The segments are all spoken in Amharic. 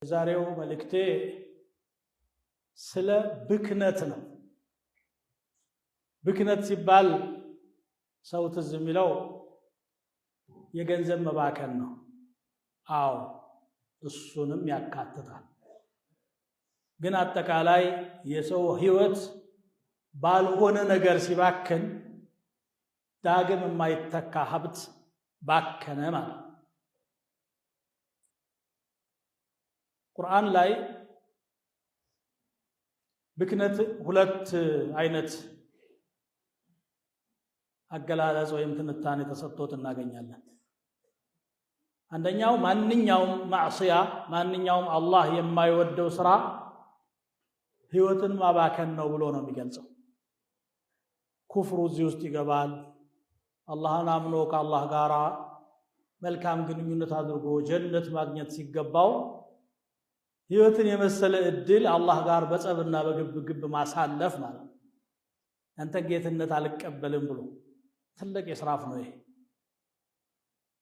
ዛሬው መልእክቴ ስለ ብክነት ነው። ብክነት ሲባል ሰው ትዝ የሚለው የገንዘብ መባከን ነው። አዎ እሱንም ያካትታል። ግን አጠቃላይ የሰው ህይወት ባልሆነ ነገር ሲባከን ዳግም የማይተካ ሀብት ባከነ ማለት። ቁርአን ላይ ብክነት ሁለት አይነት አገላለጽ ወይም ትንታኔ ተሰጥቶት እናገኛለን። አንደኛው ማንኛውም ማዕሲያ ማንኛውም አላህ የማይወደው ስራ ህይወትን ማባከን ነው ብሎ ነው የሚገልጸው። ኩፍሩ እዚህ ውስጥ ይገባል። አላህን አምኖ ከአላህ ጋር መልካም ግንኙነት አድርጎ ጀነት ማግኘት ሲገባው ህይወትን የመሰለ እድል አላህ ጋር በጸብና በግብግብ ማሳለፍ ማለት ነው። አንተ ጌትነት አልቀበልም ብሎ ትልቅ ኢስራፍ ነው ይሄ።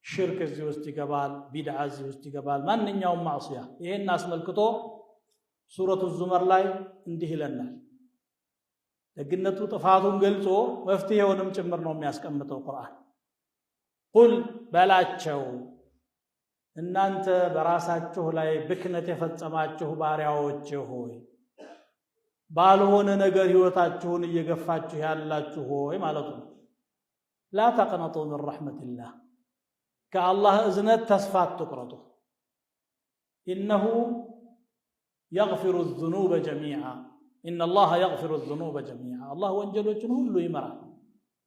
ሽርክ እዚህ ውስጥ ይገባል። ቢድዓ እዚህ ውስጥ ይገባል። ማንኛውም ማዕሲያ። ይሄን አስመልክቶ ሱረቱ ዙመር ላይ እንዲህ ይለናል። ደግነቱ ጥፋቱን ገልጾ መፍትሄውንም ጭምር ነው የሚያስቀምጠው ቁርአን። ቁል በላቸው እናንተ በራሳችሁ ላይ ብክነት የፈጸማችሁ ባሪያዎች ሆይ ባልሆነ ነገር ህይወታችሁን እየገፋችሁ ያላችሁ ሆይ ማለቱ ነው። ላ ተቅነጡ ምን ረሕመቲላህ ከአላህ እዝነት ተስፋ አትቁረጡ። ኢነሁ የግፊሩ ዙኑበ ጀሚዓ ኢነላህ የግፊሩ ዙኑበ ጀሚዓ አላህ ወንጀሎችን ሁሉ ይመራል።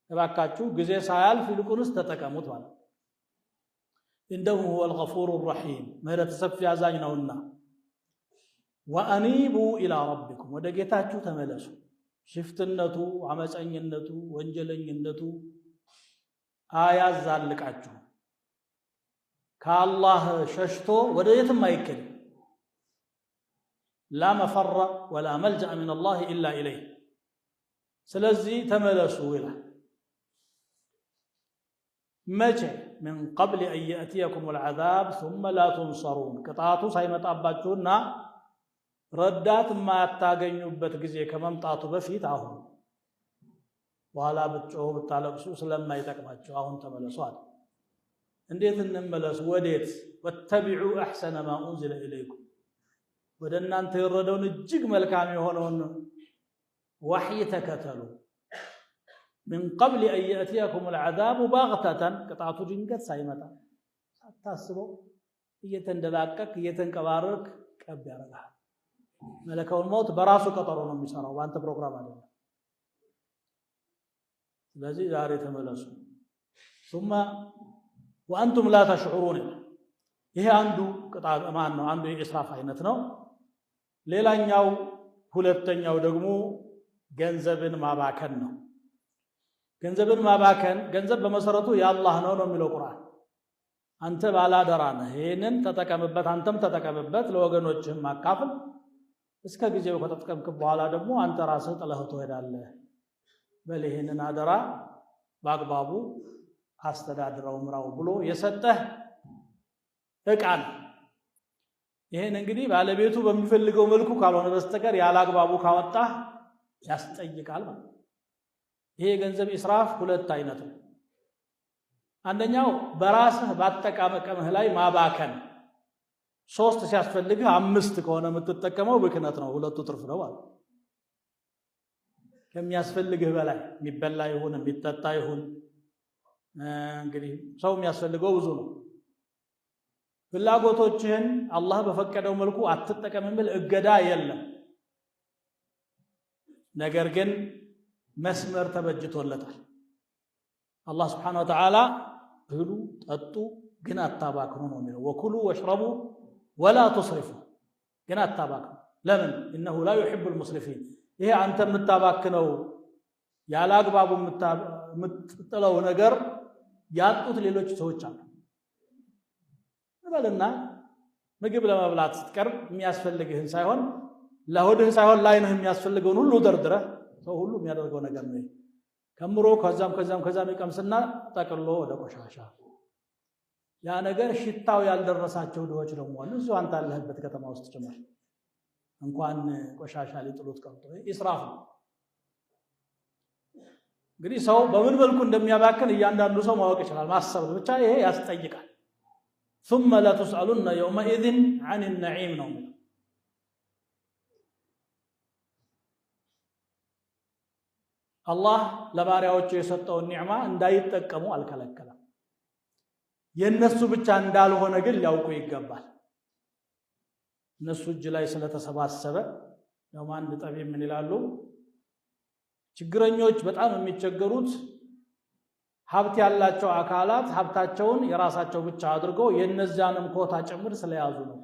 እባካችሁ ጊዜ ሳያልፍ ይልቁንስ ተጠቀሙት ማለት ነው። ኢንነሁ ሁወል ገፉሩ ረሒም ምህረት ሰፊ አዛኝ ነውና። ወአኒቡ ኢላ ረቢኩም ወደ ጌታችሁ ተመለሱ። ሽፍትነቱ፣ አመፀኝነቱ፣ ወንጀለኝነቱ አያዛልቃችሁ። ከአላህ ሸሽቶ ወደ የትም አይከድም። ላ መፈረ ወላ መልጀአ ሚነላህ ኢላ ኢለይህ ስለዚህ ተመለሱ ይላል። መቼ من قبل أن يأتيكم العذاب ثم لا تنصرون ቅጣቱ ሳይመጣባችሁና ረዳት ማታገኙበት ጊዜ ከመምጣቱ በፊት አሁን በኋላ ብትጮሁ ብታለቅሱ ስለማይጠቅማችሁ አሁን ተመለሱ አለ። እንዴት እንመለስ? ወዴት? ወተቢዑ አሕሰነ ማ ኡንዚለ ኢለይኩም ወደ እናንተ የወረደውን እጅግ መልካም የሆነውን ወሕይ ተከተሉ። من قبل أن يأتيكم العذاب باغتة ቅጣቱ ድንገት ሳይመጣ ሳታስበው እየተንደላቀቅ እየተንቀባረርክ ቀብ ያደርጋል። መለከውን ሞት በራሱ ቀጠሮ ነው የሚሰራው፣ በአንተ ፕሮግራም አይደለም። ስለዚህ ዛሬ ተመለሱ። ثم وأنتم لا تشعرون ይሄ አንዱ ቅጣት ማን ነው? አንዱ የኢስራፍ አይነት ነው። ሌላኛው ሁለተኛው ደግሞ ገንዘብን ማባከን ነው። ገንዘብን ማባከን ገንዘብ በመሰረቱ የአላህ ነው የሚለው ቁርአን። አንተ ባላደራ ነህ፣ ይሄንን ተጠቀምበት፣ አንተም ተጠቀምበት፣ ለወገኖችህም አካፍል። እስከ ጊዜው ከተጠቀምክ በኋላ ደግሞ አንተ ራስህ ጥለህ ትሄዳለህ። በል ይሄንን አደራ በአግባቡ አስተዳድረው ምራው ብሎ የሰጠህ ዕቃ ነው። ይሄን እንግዲህ ባለቤቱ በሚፈልገው መልኩ ካልሆነ በስተቀር ያለ አግባቡ ካወጣህ ያስጠይቃል ማለት ነው። ይሄ ገንዘብ ኢስራፍ ሁለት አይነት ነው። አንደኛው በራስህ ባጠቃቀምህ ላይ ማባከን፣ 3 ሲያስፈልግህ 5 ከሆነ የምትጠቀመው ብክነት ነው። ሁለቱ ትርፍ ነው ማለት ከሚያስፈልግህ በላይ የሚበላ ይሁን የሚጠጣ ይሁን እንግዲህ ሰው የሚያስፈልገው ብዙ ነው። ፍላጎቶችህን አላህ በፈቀደው መልኩ አትጠቀም የሚል እገዳ የለም። ነገር ግን መስመር ተበጅቶለታል። አላህ ስብሓነሁ ወተዓላ ብሉ ጠጡ ግን አታባክኑ ነው የሚለው። ወኩሉ ወሽረቡ ወላ ቱስሪፉ ግን አታባክኑ። ለምን? ኢነሁ ላ ዩሒቡል ሙስሪፊን ይሄ አንተ የምታባክነው ያለ አግባቡ የምትጥለው ነገር ያጡት ሌሎች ሰዎች አሉ። እንበልና ምግብ ለመብላት ስትቀርብ የሚያስፈልግህን ሳይሆን ለሆድህ ሳይሆን ላይንህ የሚያስፈልገውን ሁሉ ደርድረህ ሰው ሁሉ የሚያደርገው ነገር ነው። ከምሮ ከዛም ይቀምስና ጠቅሎ ወደ ቆሻሻ ያ ነገር ሽታው ያልደረሳቸው ድሆች ደግሞ አሉ እዚሁ አንተ ያለህበት ከተማ ውስጥ ጭምር እንኳን ቆሻሻ ሊጥሉት ቀርቶ ኢስራፍ ነው። እንግዲህ ሰው በምን መልኩ እንደሚያባክን እያንዳንዱ ሰው ማወቅ ይችላል ማሰብ ብቻ ይሄ ያስጠይቃል። ثم لا تسألن يومئذ عن النعيم ነው። አላህ ለባሪያዎቹ የሰጠውን ኒዕማ እንዳይጠቀሙ አልከለከለም። የነሱ ብቻ እንዳልሆነ ግን ሊያውቁ ይገባል። እነሱ እጅ ላይ ስለተሰባሰበ ነው አንድ ጠቢብ ምን ይላሉ? ችግረኞች በጣም የሚቸገሩት ሀብት ያላቸው አካላት ሀብታቸውን የራሳቸው ብቻ አድርገው የነዛንም ኮታ ጭምር ስለያዙ ነው።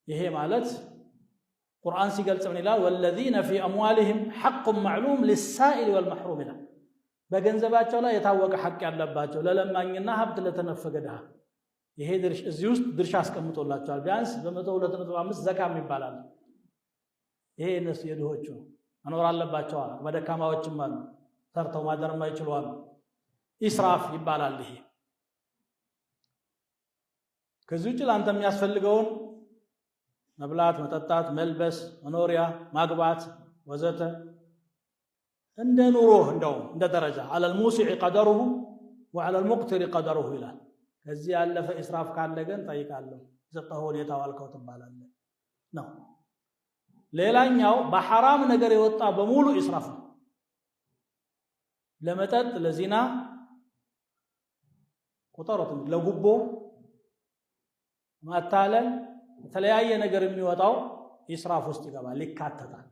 ይሄ ማለት ቁርአን ሲገልጽ ምን ይላል? ወለዚነ ፊ አምዋሊሂም ሐቁን ማዕሉም ሊሳኢል ወልመሕሩም ይላል። በገንዘባቸው ላይ የታወቀ ሐቅ ያለባቸው ለለማኝና ሀብት ለተነፈገ ድሃ ይሄ ድርሽ እዚህ ውስጥ ድርሻ አስቀምጦላቸዋል። ቢያንስ በ102.5 ዘካም ይባላል። ይሄ እነሱ የድሆቹ ነው። መኖር አለባቸው። በደካማዎችም አሉ ሰርተው ማደር የማይችሉ አሉ። ኢስራፍ ይባላል ይሄ። ከዚህ ውጭ ለአንተ የሚያስፈልገውን መብላት፣ መጠጣት፣ መልበስ፣ መኖሪያ፣ ማግባት ወዘተ እንደ ኑሮ እንደው እንደ ደረጃ على الموسع قدره وعلى المقتر قدره ይላል። ከዚህ ያለፈ ኢስራፍ ካለ ግን ጠይቃለሁ ዘጣው ሁኔታው አልከው ትባላለህ ነው። ሌላኛው በሐራም ነገር የወጣ በሙሉ ኢስራፍ ነው። ለመጠጥ፣ ለዚና ቁጠሩት፣ ለጉቦ ማታለል የተለያየ ነገር የሚወጣው ኢስራፍ ውስጥ ይገባል ይካተታል።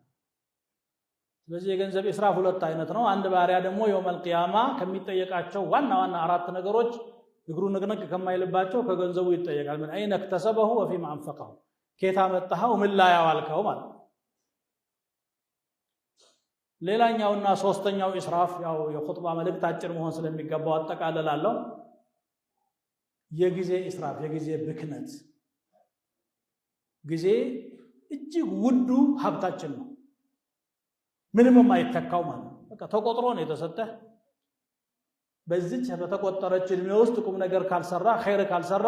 ስለዚህ የገንዘብ ኢስራፍ ሁለት አይነት ነው። አንድ ባሪያ ደግሞ የውመል ቂያማ ከሚጠየቃቸው ዋና ዋና አራት ነገሮች እግሩ ንቅንቅ ከማይልባቸው ከገንዘቡ ይጠየቃል። ምን አይነ እክተሰበሁ ወፊማ አንፈቀሁ ከየት አመጣኸው ምን ላይ አዋልከው ማለት። ሌላኛውና ሶስተኛው ኢስራፍ ያው የኹጥባ መልእክት አጭር መሆን ስለሚገባው አጠቃልላለሁ። የጊዜ ኢስራፍ የጊዜ ብክነት። ጊዜ እጅግ ውዱ ሀብታችን ነው። ምንም የማይተካው ማለት ነው። በቃ ተቆጥሮ ነው የተሰጠህ። በዚህች በተቆጠረች እድሜ ውስጥ ቁም ነገር ካልሰራ ኸይር ካልሰራ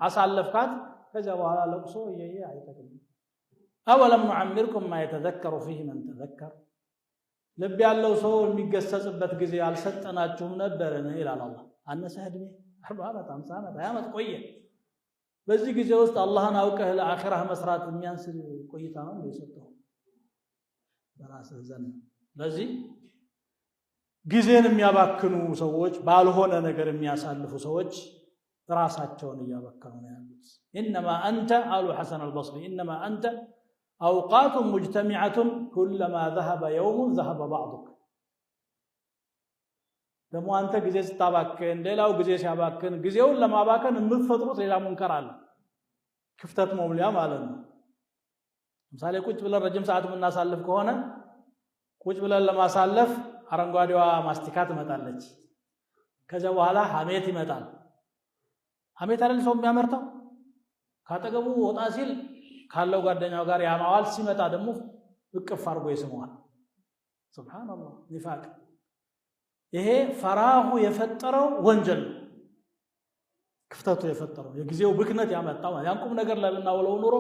አሳለፍካት። ከዚያ በኋላ ለቅሶ እየየ አይጠቅም። አወለም ኑዓሚርኩም ማ የተዘከሩ ፊህ መን ተዘከር። ልብ ያለው ሰው የሚገሰጽበት ጊዜ አልሰጠናችሁም ነበርን ይላል አላህ። አነሰህ እድሜ 40 ዓመት 50 ዓመት 20 ዓመት ቆየ። በዚህ ጊዜ ውስጥ አላህን አውቀህ ለአኺራህ መስራት የሚያንስ ቆይታ ነው የሰጠው በራስህ ዘንድ። ስለዚህ ጊዜን የሚያባክኑ ሰዎች ባልሆነ ነገር የሚያሳልፉ ሰዎች ራሳቸውን እያባከኑ ነው ያሉት። ኢንማ አንተ አሉ ሐሰን አልበስሪ ኢንማ አንተ አውቃቱ ሙጅተሚዐቱን ኩለማ ዘሀበ የውሙን ዘሀበ ባዕዱክ። ደግሞ አንተ ጊዜ ስታባክን ሌላው ጊዜ ሲያባክን ጊዜውን ለማባከን የምትፈጥሩት ሌላ ሙንከር አለ፣ ክፍተት መሙሊያ ማለት ነው። ለምሳሌ ቁጭ ብለን ረጅም ሰዓት የምናሳልፍ ከሆነ ቁጭ ብለን ለማሳለፍ አረንጓዴዋ ማስቲካ ትመጣለች። ከዚያ በኋላ ሐሜት ይመጣል። ሐሜት አይደል ሰው የሚያመርተው? ካጠገቡ ወጣ ሲል ካለው ጓደኛው ጋር ያማዋል፣ ሲመጣ ደግሞ እቅፍ አድርጎ ይስመዋል። ሱብሃንአላህ ኒፋቅ። ይሄ ፈራሁ የፈጠረው ወንጀል ነው። ክፍተቱ የፈጠረው የጊዜው ብክነት ያመጣው ያን ቁም ነገር ላይ ብናውለው ኑሮ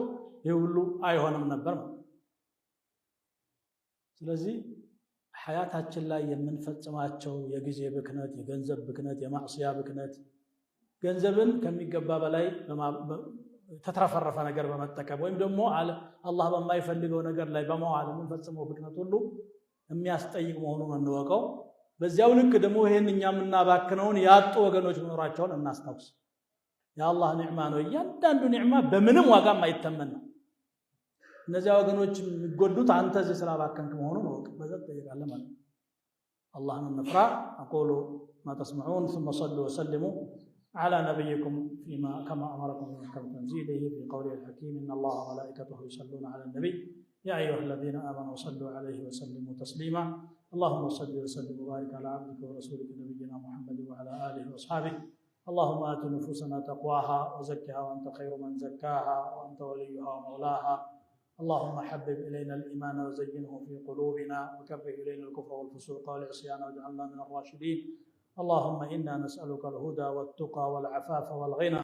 ይሄ ሁሉ አይሆንም ነበር። ስለዚህ ሐያታችን ላይ የምንፈጽማቸው የጊዜ ብክነት፣ የገንዘብ ብክነት፣ የማዕሲያ ብክነት፣ ገንዘብን ከሚገባ በላይ ተትረፈረፈ ነገር በመጠቀም ወይም ደግሞ አላህ በማይፈልገው ነገር ላይ በመዋል የምንፈጽመው ብክነት ሁሉ የሚያስጠይቅ መሆኑን እንወቀው። በዚያው ልክ ደግሞ ይሄን እኛ የምናባክነውን ያጡ ወገኖች መኖራቸውን እናስታውስ። የአላህ ኒዕማ ነው። እያንዳንዱ ኒዕማ በምንም ዋጋ የማይተመን ነው። እነዚያ ወገኖች የሚጎዱት አንተ እዚህ ስላባከንክ መሆኑን ወቅ በዘት ጠይቃለህ ማለት ነው። አላህን እንፍራ። አቁሉ ማ ተስመዑን ثم صلوا وسلموا على نبيكم فيما كما أمركم من محكم تنزيله في قوله الحكيم إن الله وملائكته يصلون على النبي يا أيها الذين آمنوا صلوا عليه وسلموا تسليما اللهم صل وسلم وبارك على عبدك ورسولك نبينا محمد وعلى آله وأصحابه اللهم آت نفوسنا تقواها وزكها وأنت خير من زكاها وأنت وليها ومولاها اللهم حبب إلينا الإيمان وزينه في قلوبنا وكره إلينا الكفر والفسوق والعصيان واجعلنا من الراشدين. اللهم إنا نسألك الهدى والتقى والعفاف والغنى